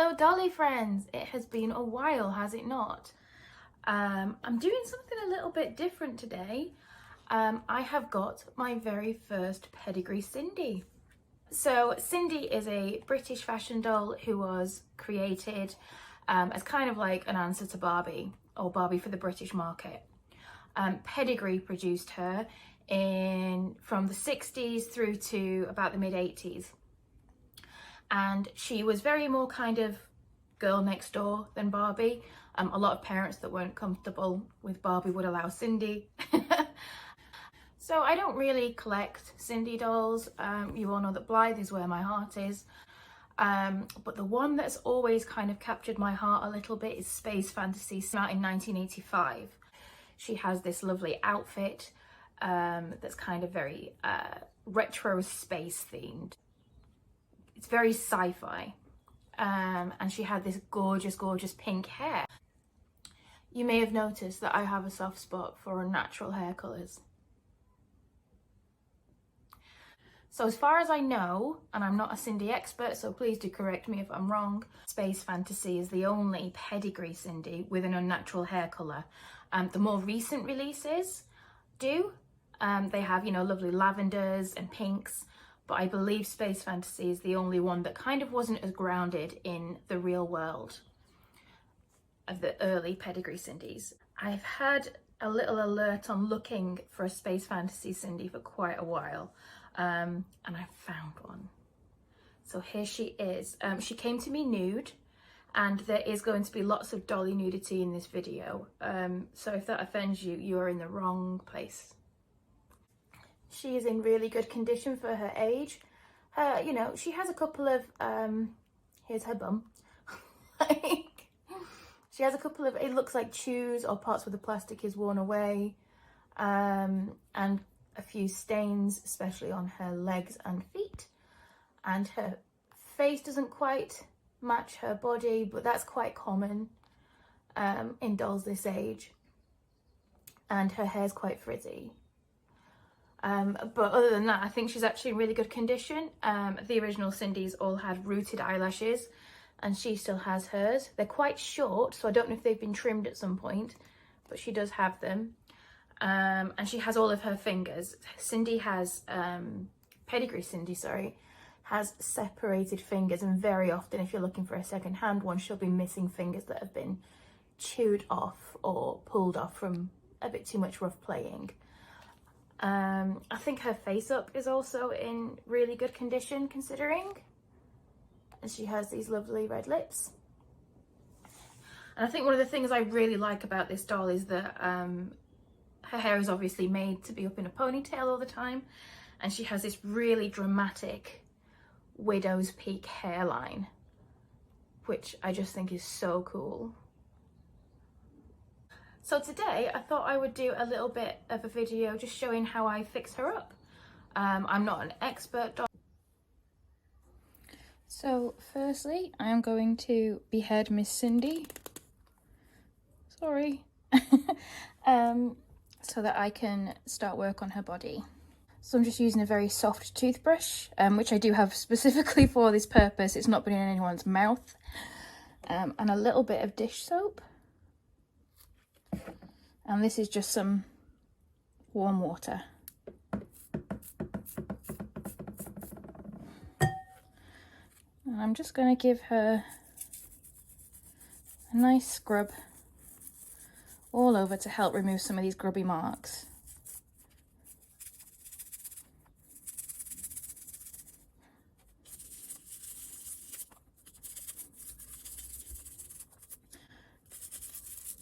Hello Dolly friends, it has been a while, has it not? I'm doing something a little bit different today. I have got my very first Pedigree Sindy. So Sindy is a British fashion doll who was created as kind of like an answer to Barbie, or Barbie for the British market. Pedigree produced her from the 60s through to about the mid 80s. And she was very more kind of girl next door than Barbie. A lot of parents that weren't comfortable with Barbie would allow Sindy. So I don't really collect Sindy dolls. You all know that Blythe is where my heart is. But the one that's always kind of captured my heart a little bit is Space Fantasy Sindy in 1985. She has this lovely outfit that's kind of very retro space themed. It's very sci-fi, and she had this gorgeous pink hair. You may have noticed that I have a soft spot for natural hair colours. So as far as I know, and I'm not a Sindy expert, so please do correct me if I'm wrong, Space Fantasy is the only Pedigree Sindy with an unnatural hair colour. The more recent releases do. They have, you know, lovely lavenders and pinks. But I believe Space Fantasy is the only one that kind of wasn't as grounded in the real world of the early Pedigree Sindys. I've had a little alert on looking for a Space Fantasy Sindy for quite a while, and I found one. So here she is. She came to me nude, and there is going to be lots of dolly nudity in this video. So if that offends you, you are in the wrong place. She is in really good condition for her age. You know, she has a couple of, here's her bum. She has a couple of, it looks like chews or parts where the plastic is worn away. And a few stains, especially on her legs and feet. And her face doesn't quite match her body, but that's quite common in dolls this age. And her hair's quite frizzy. But other than that, I think she's actually in really good condition. The original Sindys all had rooted eyelashes, and she still has hers. They're quite short, so I don't know if they've been trimmed at some point, but she does have them. And she has all of her fingers. Sindy has, Pedigree Sindy, sorry, has separated fingers, and very often if you're looking for a second-hand one, she'll be missing fingers that have been chewed off or pulled off from a bit too much rough playing. I think her face up is also in really good condition considering, and she has these lovely red lips. And I think one of the things I really like about this doll is that her hair is obviously made to be up in a ponytail all the time, and she has this really dramatic widow's peak hairline, which I just think is so cool. So today I thought I would do a little bit of a video just showing how I fix her up. I'm not an expert doll. So firstly, I am going to behead Miss Sindy. Sorry. So that I can start work on her body. So I'm just using a very soft toothbrush, which I do have specifically for this purpose. It's not been in anyone's mouth. And a little bit of dish soap. And this is just some warm water. And I'm just going to give her a nice scrub all over to help remove some of these grubby marks.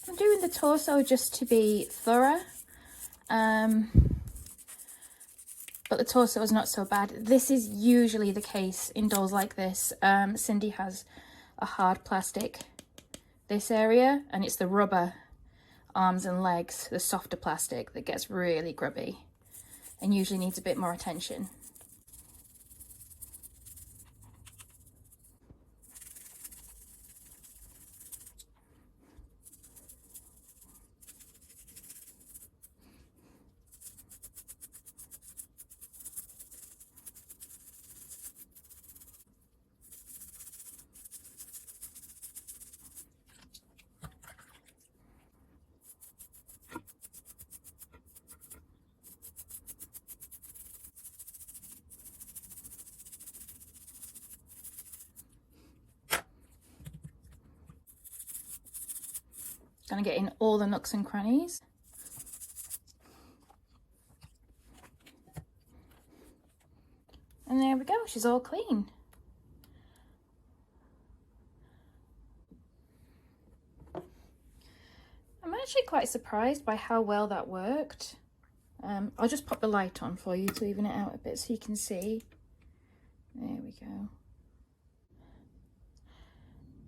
I'm doing the torso just to be thorough, but the torso is not so bad. This is usually the case in dolls like this. Sindy has a hard plastic this area, and it's the rubber arms and legs, the softer plastic, that gets really grubby and usually needs a bit more attention. Gonna get in all the nooks and crannies. And there we go, she's all clean. I'm actually quite surprised by how well that worked. I'll just pop the light on for you to even it out a bit so you can see. There we go.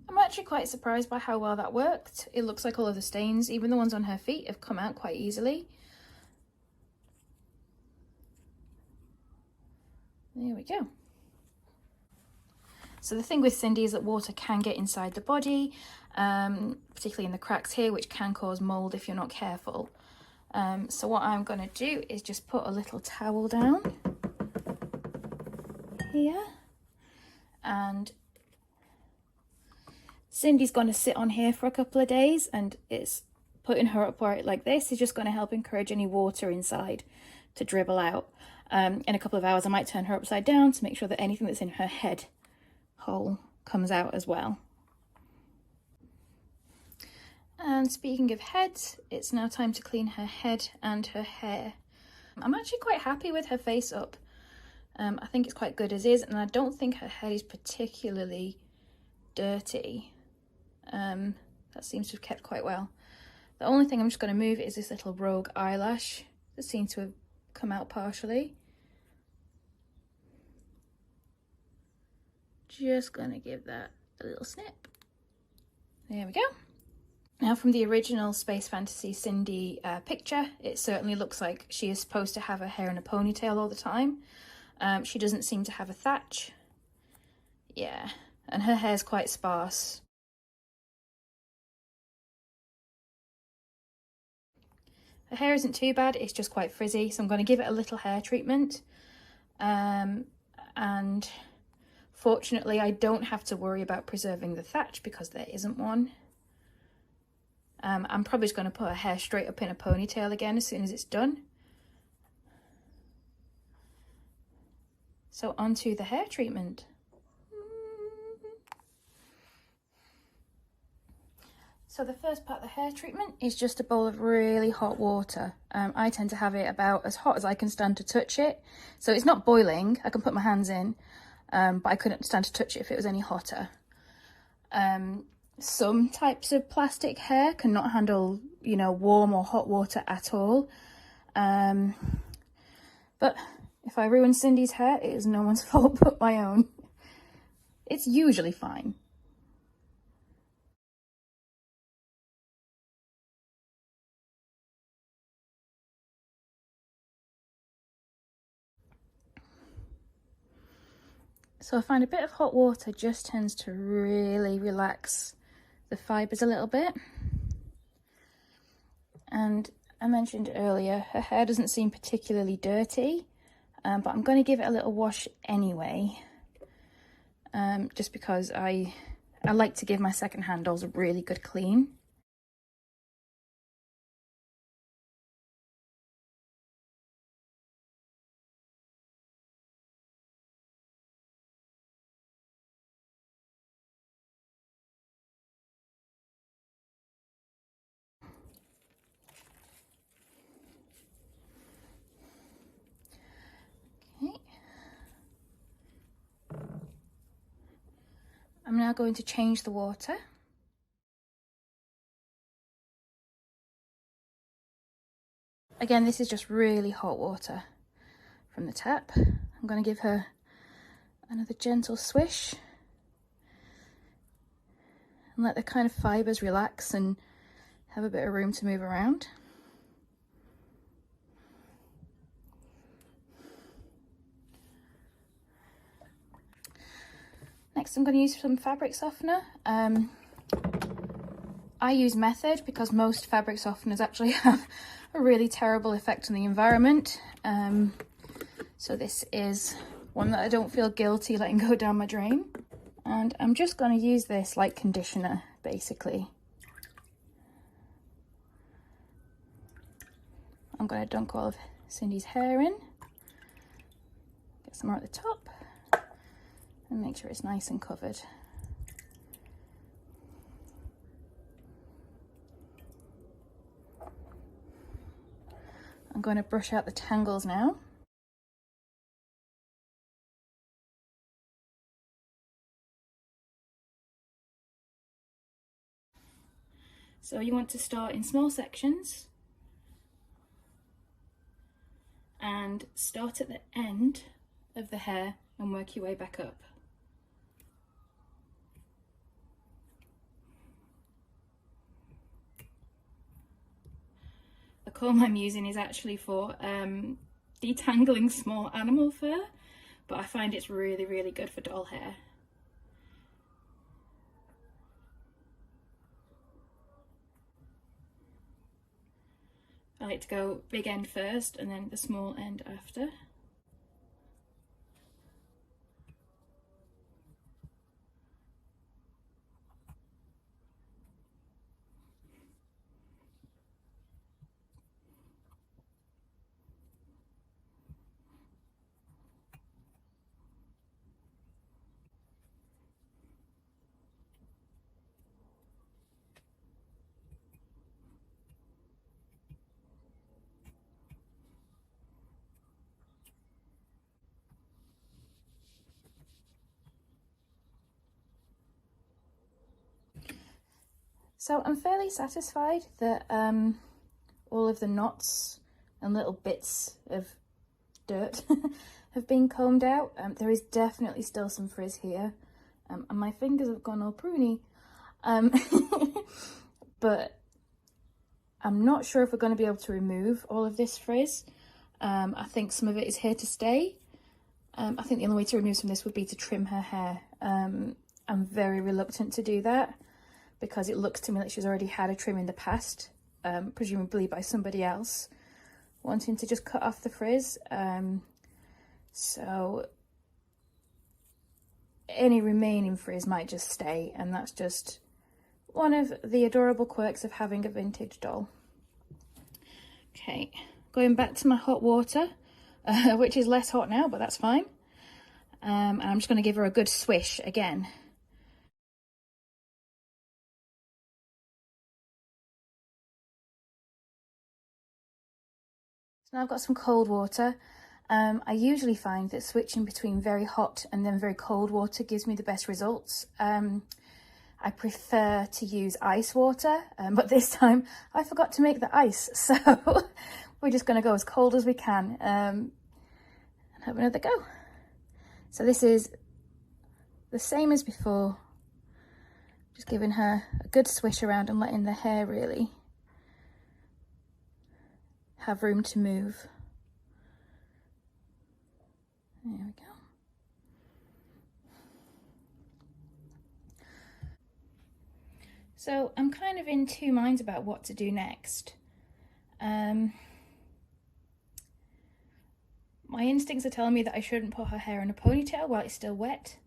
I'm actually quite surprised by how well that worked. It looks like all of the stains, even the ones on her feet, have come out quite easily. There we go. So the thing with Sindy is that water can get inside the body, particularly in the cracks here, which can cause mold if you're not careful. So what I'm going to do is just put a little towel down here, and Sindy's going to sit on here for a couple of days, and it's putting her upright like this is just going to help encourage any water inside to dribble out. In a couple of hours I might turn her upside down to make sure that anything that's in her head hole comes out as well. And speaking of heads, it's now time to clean her head and her hair. I'm actually quite happy with her face up. I think it's quite good as is, and I don't think her head is particularly dirty. That seems to have kept quite well. The only thing I'm just going to move is this little rogue eyelash that seems to have come out partially. Just going to give that a little snip. There we go. Now from the original Space Fantasy Sindy picture, it certainly looks like she is supposed to have her hair in a ponytail all the time. She doesn't seem to have a thatch. Yeah, and her hair's quite sparse. Her hair isn't too bad, it's just quite frizzy, so I'm going to give it a little hair treatment. And fortunately I don't have to worry about preserving the thatch because there isn't one. I'm probably just going to put her hair straight up in a ponytail again as soon as it's done. So onto the hair treatment. So the first part of the hair treatment is just a bowl of really hot water. I tend to have it about as hot as I can stand to touch it. So it's not boiling, I can put my hands in, but I couldn't stand to touch it if it was any hotter. Some types of plastic hair cannot handle, you know, warm or hot water at all. But if I ruin Sindy's hair, it is no one's fault but my own. It's usually fine. So I find a bit of hot water just tends to really relax the fibres a little bit. And I mentioned earlier, her hair doesn't seem particularly dirty, but I'm going to give it a little wash anyway, just because I like to give my second handles a really good clean. I'm now going to change the water. Again, this is just really hot water from the tap. I'm going to give her another gentle swish and let the kind of fibres relax and have a bit of room to move around. Next, I'm going to use some fabric softener. I use Method because most fabric softeners actually have a really terrible effect on the environment. So this is one that I don't feel guilty letting go down my drain. And I'm just going to use this like conditioner, basically. I'm going to dunk all of Sindy's hair in. Get some more at the top. And make sure it's nice and covered. I'm going to brush out the tangles now. So you want to start in small sections and start at the end of the hair and work your way back up. The comb I'm using is actually for detangling small animal fur, but I find it's really, really good for doll hair. I like to go big end first and then the small end after. So I'm fairly satisfied that all of the knots and little bits of dirt have been combed out. There is definitely still some frizz here, and my fingers have gone all pruny, but I'm not sure if we're going to be able to remove all of this frizz. I think some of it is here to stay. I think the only way to remove some of this would be to trim her hair. I'm very reluctant to do that because it looks to me like she's already had a trim in the past, presumably by somebody else wanting to just cut off the frizz. So any remaining frizz might just stay, and that's just one of the adorable quirks of having a vintage doll. Okay, going back to my hot water, which is less hot now, but that's fine. And I'm just going to give her a good swish again. So now I've got some cold water. I usually find that switching between very hot and then very cold water gives me the best results. I prefer to use ice water, but this time I forgot to make the ice, so we're just going to go as cold as we can and have another go. So this is the same as before, just giving her a good swish around and letting the hair really have room to move. There we go. So I'm kind of in two minds about what to do next. My instincts are telling me that I shouldn't put her hair in a ponytail while it's still wet,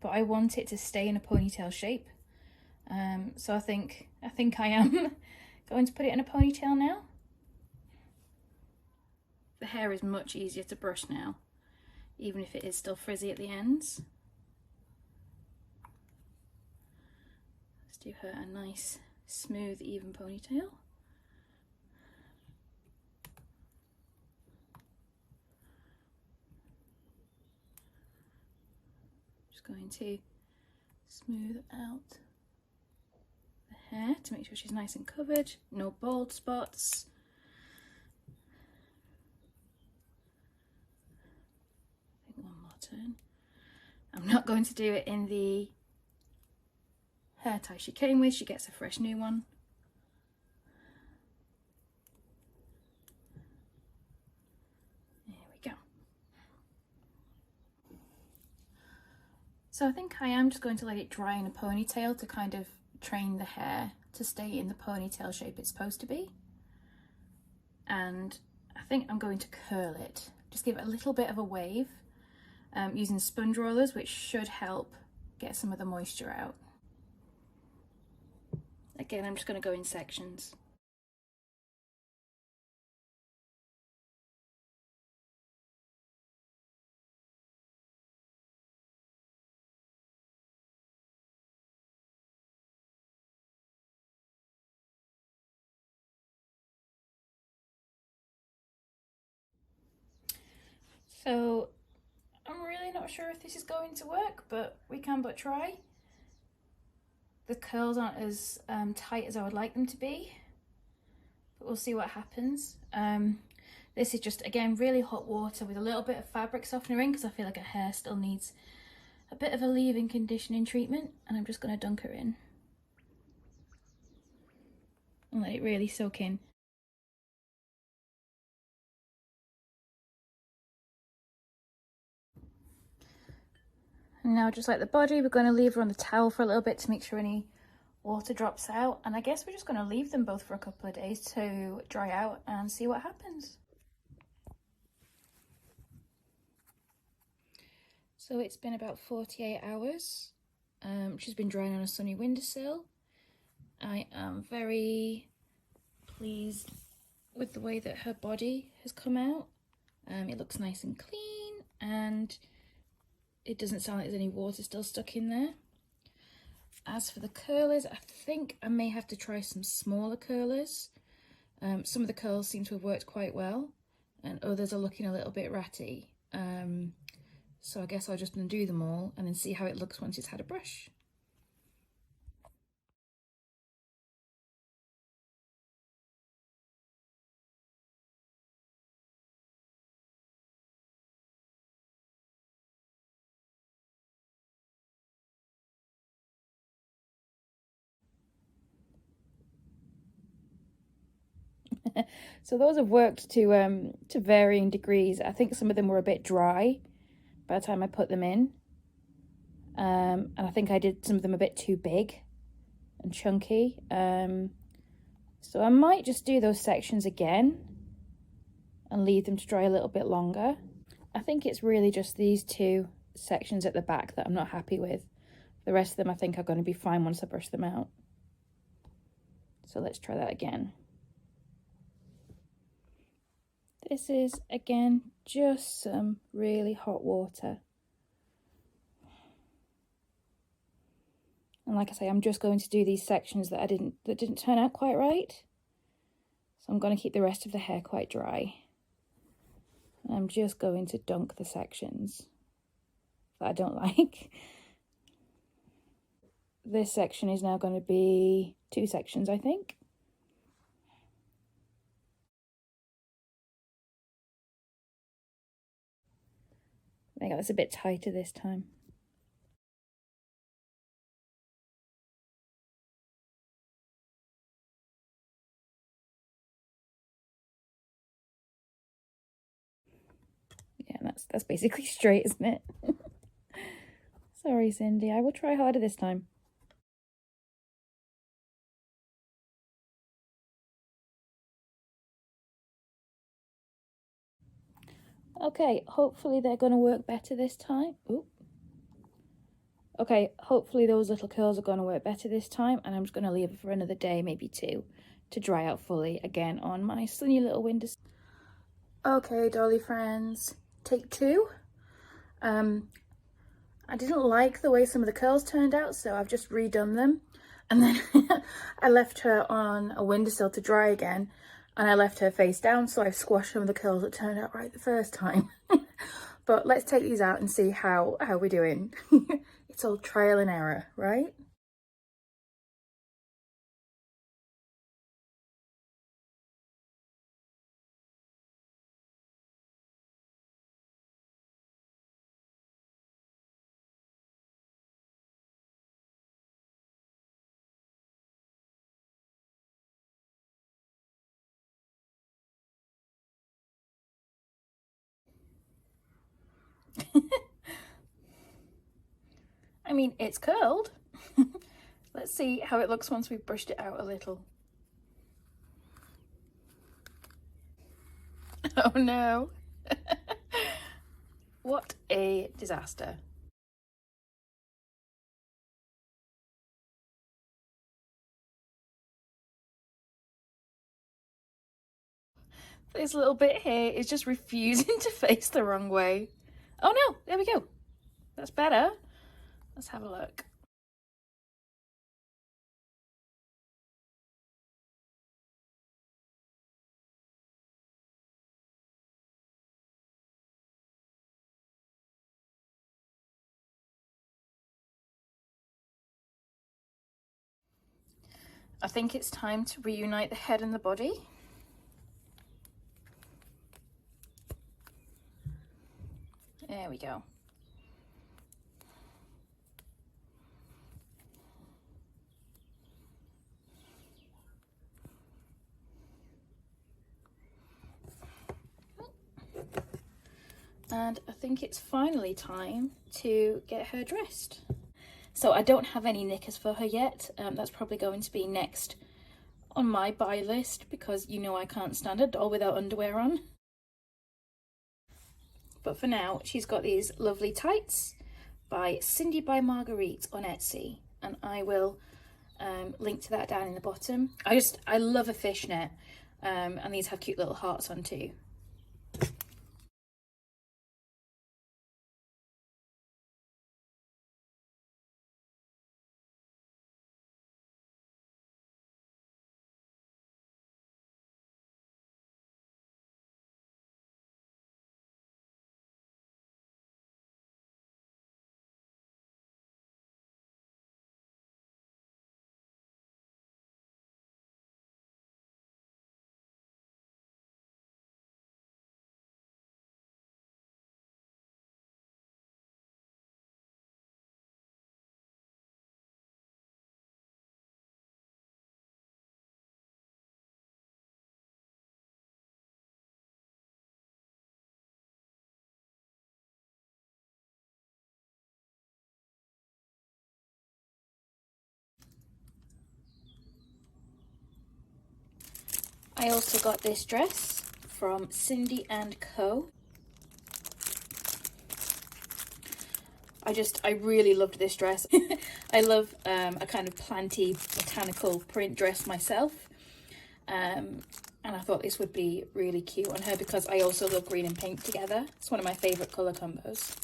but I want it to stay in a ponytail shape. So I think I am going to put it in a ponytail now. The hair is much easier to brush now, even if it is still frizzy at the ends. Let's do her a nice, smooth, even ponytail. Just going to smooth out the hair to make sure she's nice and covered, no bald spots. I think one more turn. I'm not going to do it in the hair tie she came with, she gets a fresh new one. There we go. So I think I am just going to let it dry in a ponytail to kind of train the hair to stay in the ponytail shape it's supposed to be. And I think I'm going to curl it, just give it a little bit of a wave, using sponge rollers, which should help get some of the moisture out. Again, I'm just going to go in sections. So I'm really not sure if this is going to work, but we can but try. The curls aren't as tight as I would like them to be, but we'll see what happens. This is just, again, really hot water with a little bit of fabric softener in, because I feel like her hair still needs a bit of a leave-in conditioning treatment, and I'm just going to dunk her in and let it really soak in. And now, just like the body, we're going to leave her on the towel for a little bit to make sure any water drops out, and I guess we're just going to leave them both for a couple of days to dry out and see what happens. So it's been about 48 hours. She's been drying on a sunny windowsill. I am very pleased with the way that her body has come out. It looks nice and clean, and it doesn't sound like there's any water still stuck in there. As for the curlers, I think I may have to try some smaller curlers. Some of the curls seem to have worked quite well, and others are looking a little bit ratty. So I guess I'll just undo them all and then see how it looks once it's had a brush. So those have worked to varying degrees. I think some of them were a bit dry by the time I put them in. And I think I did some of them a bit too big and chunky. So I might just do those sections again and leave them to dry a little bit longer. I think it's really just these two sections at the back that I'm not happy with. The rest of them I think are going to be fine once I brush them out. So let's try that again. This is, again, just some really hot water. And like I say, I'm just going to do these sections that didn't turn out quite right. So I'm going to keep the rest of the hair quite dry. And I'm just going to dunk the sections that I don't like. This section is now going to be 2 sections, I think. I think that's a bit tighter this time. Yeah, that's basically straight, isn't it? Sorry, Cindy. I will try harder this time. Okay, hopefully they're going to work better this time. Ooh. Okay, hopefully those little curls are going to work better this time, and I'm just going to leave it for another day, maybe 2, to dry out fully again on my sunny little windows. Okay, dolly friends, take 2. I didn't like the way some of the curls turned out, so I've just redone them. And then I left her on a windowsill to dry again, and I left her face down, so I've squashed some of the curls that turned out right the first time. But let's take these out and see how we're doing. It's all trial and error, right? I mean, it's curled. Let's see how it looks once we've brushed it out a little. Oh no. What a disaster. This little bit here is just refusing to face the wrong way. Oh no, there we go. That's better. Let's have a look. I think it's time to reunite the head and the body. There we go. And I think it's finally time to get her dressed. So I don't have any knickers for her yet. That's probably going to be next on my buy list, because you know I can't stand a doll without underwear on. But for now, she's got these lovely tights by Sindy by Marguerite on Etsy, and I will link to that down in the bottom. I love a fishnet, and these have cute little hearts on too. I also got this dress from Sindy & Co. I really loved this dress. I love a kind of planty botanical print dress myself. And I thought this would be really cute on her because I also love green and pink together. It's one of my favourite colour combos.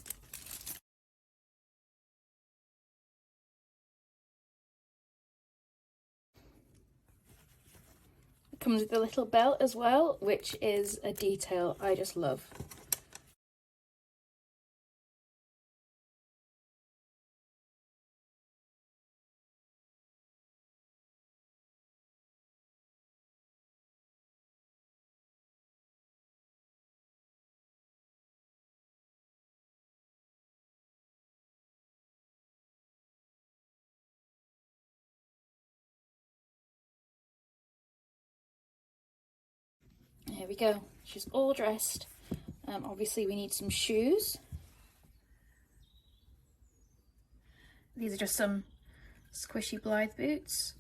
It comes with a little belt as well, which is a detail I just love. Here we go. She's all dressed. Obviously we need some shoes. These are just some squishy Blythe boots.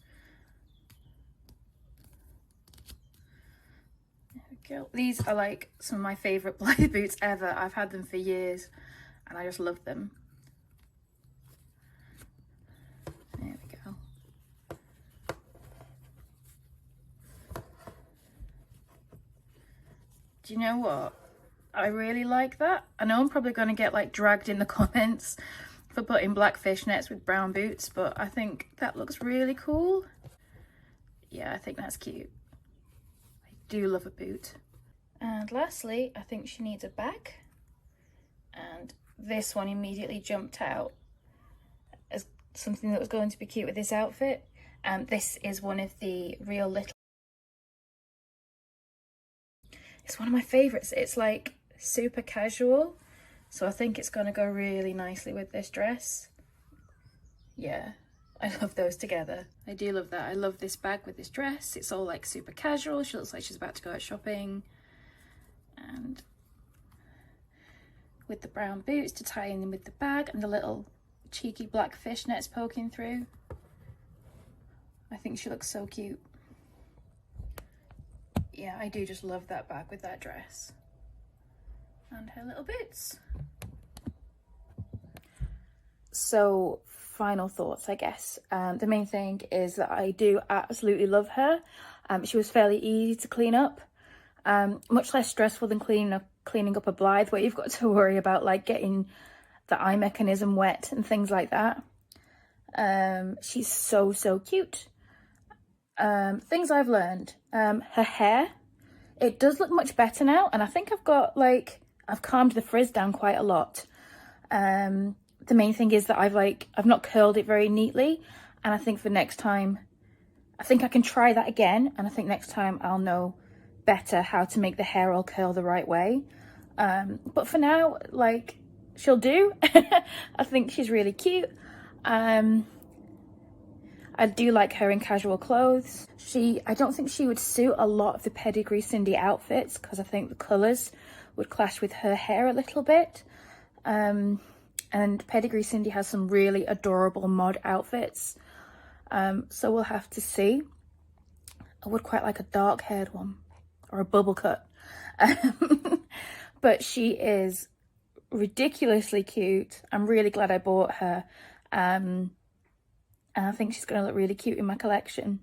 There we go. These are like some of my favourite Blythe boots ever. I've had them for years and I just love them. There we go. Do you know what? I really like that. I know I'm probably going to get like dragged in the comments for putting black fishnets with brown boots, but I think that looks really cool. Yeah, I think that's cute. I do love a boot. And lastly, I think she needs a bag. And this one immediately jumped out as something that was going to be cute with this outfit. This is one of the Real Little. It's one of my favourites. It's like super casual, so I think it's going to go really nicely with this dress. Yeah, I love those together. I do love that. I love this bag with this dress. It's all like super casual. She looks like she's about to go out shopping. And with the brown boots to tie in with the bag and the little cheeky black fishnets poking through. I think she looks so cute. Yeah, I do just love that bag with that dress. And her little boots. So, final thoughts, I guess. The main thing is that I do absolutely love her. She was fairly easy to clean up. Much less stressful than cleaning up a Blythe, where you've got to worry about like getting the eye mechanism wet and things like that. She's so cute. Things I've learned. Her hair, it does look much better now, and I think I've calmed the frizz down quite a lot. The main thing is that I've not curled it very neatly, and I think for next time I think I can try that again, and I think next time I'll know better how to make the hair all curl the right way. But for now, like, she'll do. I think she's really cute. I do like her in casual clothes. I don't think she would suit a lot of the Pedigree Sindy outfits because I think the colours would clash with her hair a little bit. And Pedigree Sindy has some really adorable mod outfits. So we'll have to see. I would quite like a dark haired one or a bubble cut. But she is ridiculously cute. I'm really glad I bought her. And I think she's going to look really cute in my collection.